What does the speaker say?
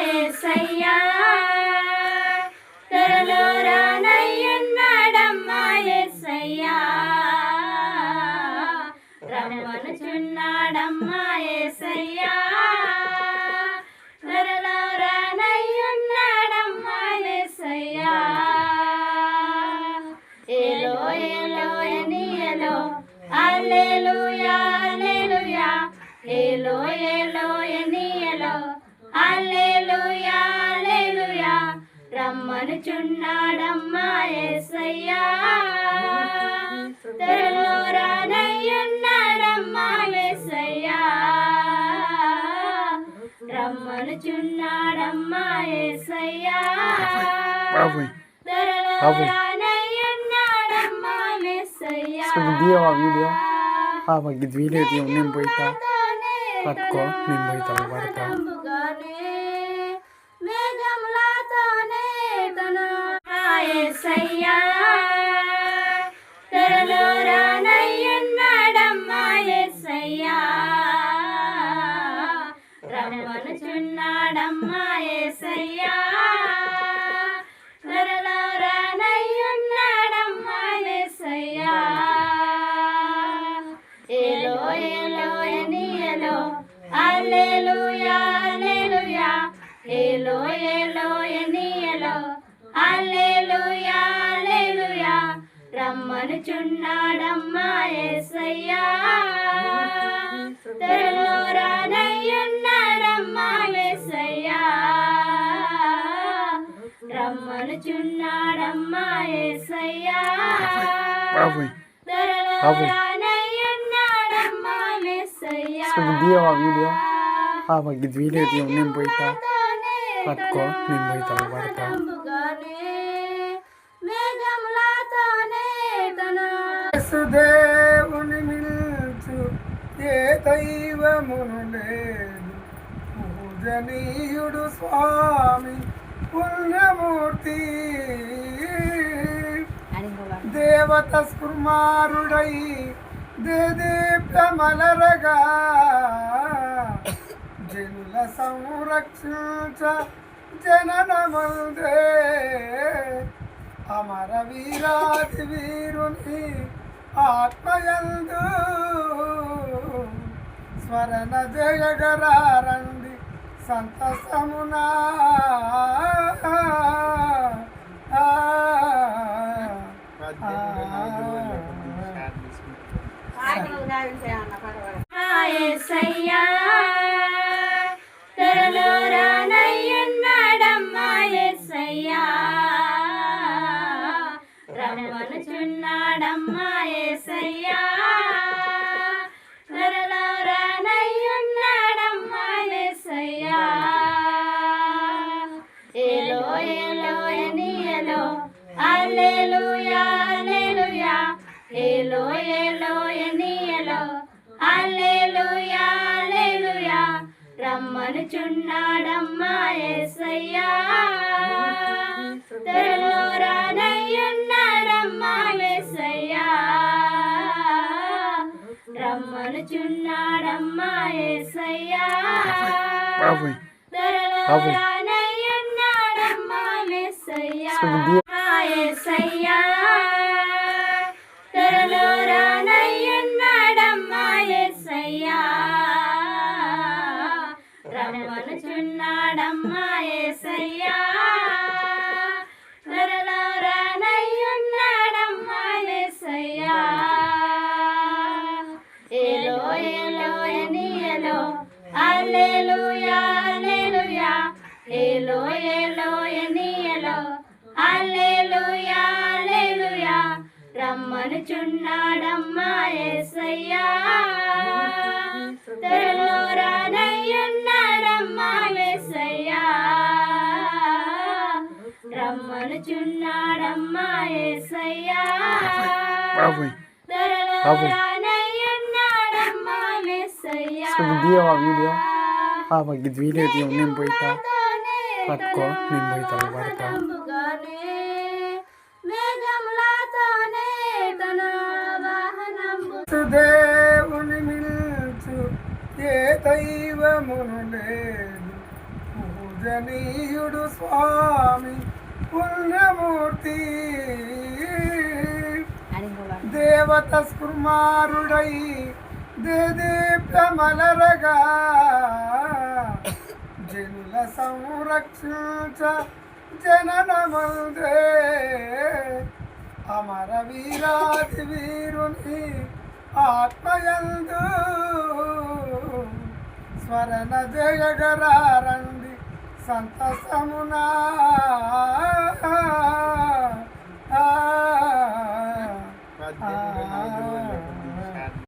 యేసయ్యా త్వరలో రానయ్యున్నాడమ్మా యేసయ్యా రమ్మనుచున్నాడమ్మా యేసయ్యా త్వరలో రానయ్యున్నాడమ్మా యేసయ్యా ఏలో ఏలో ఎనియలో హల్లెలూయా హల్లెలూయా ఏలో ఏలో ఎనియలో హల్లెలూయా హల్లెలూయా రమ్మనుచున్నాడమ్మా యేసయ్యా త్వరలో రానయ్యున్నాడమ్మా యేసయ్యా రమ్మనుచున్నాడమ్మా యేసయ్యా త్వరలో రానయ్యున్నాడమ్మా యేసయ్యా వీడియో వీడియో నేను పోయితా పట్టుకో నేను పోయితా పడతా మేఘములతోనే తను యేసయ్యా త్వరలో రానయ్యున్నాడమ్మా యేసయ్యా రమ్మనుచున్నాడమ్మా యేసయ్యా త్వరలో రానయ్యున్నాడమ్మా యేసయ్యా ఏలో ఏలో ఎనియలో హల్లెలూయా హల్లెలూయా ఏలో ఏలో ఎనియలో హల్లెలూయా హల్లెలూయా రమ్మనుచున్నాడమ్మా యేసయ్యా త్వరలో రానయ్యున్నాడమ్మా యేసయ్యా రమ్మనుచున్నాడమ్మా యేసయ్యా త్వరలో రానయ్యున్నాడమ్మా యేసయ్యా వీడియో వీడియో నేను పోయితా పట్టుకో నేను పోయితా పడతా మేఘములతోనే తను యేసుదేవుని నిల్చు ఏ దైవమును లేదు పూజనీయుడు స్వామి పుణ్యమూర్తి దేవత స్కుమారుడై దేదీప్యమలరగా జనుల సంరక్షించ జననమందే అమర వీరాది వీరుని ఆత్మయందు స్మరణ జయగరారండి సంతసమునా యేసయ్యా త్వరలో రానయ్యున్నాడమ్మా యేసయ్యా రమ్మనుచున్నాడమ్మా యేసయ్యా త్వరలో రానయ్యున్నాడమ్మా యేసయ్యా ఏలో ఏలో ఎనియలో హల్లెలూయా హల్లెలూయా ఏలో ఏలో ఎనియలో హల్లెలూయా హల్లెలూయా రమ్మనుచున్నాడమ్మా యేసయ్యా త్వరలో రానయ్యున్నాడమ్మా యేసయ్యా రమ్మనుచున్నాడమ్మా యేసయ్యా త్వరలో రానయ్యున్నాడమ్మా యేసయ్యా యేసయ్యా త్వరలో రానయ్యున్నాడమ్మా యేసయ్యా రమ్మనుచున్నాడమ్మా యేసయ్యా త్వరలో రానయ్యున్నాడమ్మా యేసయ్యా ఏలో ఏలో ఎనియలో హల్లెలూయా హల్లెలూయా ఏలో ఏలో ఎనియలో హల్లెలూయా హల్లెలూయా రమ్మనుచున్నాడమ్మా యేసయ్యా త్వరలో రానయ్యున్నాడమ్మా యేసయ్యా రమ్మనుచున్నాడమ్మా యేసయ్యా త్వరలో రానయ్యున్నాడమ్మా యేసయ్యా వీడియో వీడియో నేను పోయితా పట్టుకో నేను పోయితా పడతా మేఘములతోనే తను వాహనము దేవుని నిల్చు ఏ దైవమును లేదు పూజనీయుడు స్వామి పుణ్యమూర్తి దేవత స్కుమారుడై దేదీప్యమలరగా జనుల సంరక్షించ జననమందే అమర వీరాది వీరుని ఆత్మయందు స్మరణ జయగరారండి సంతసమునా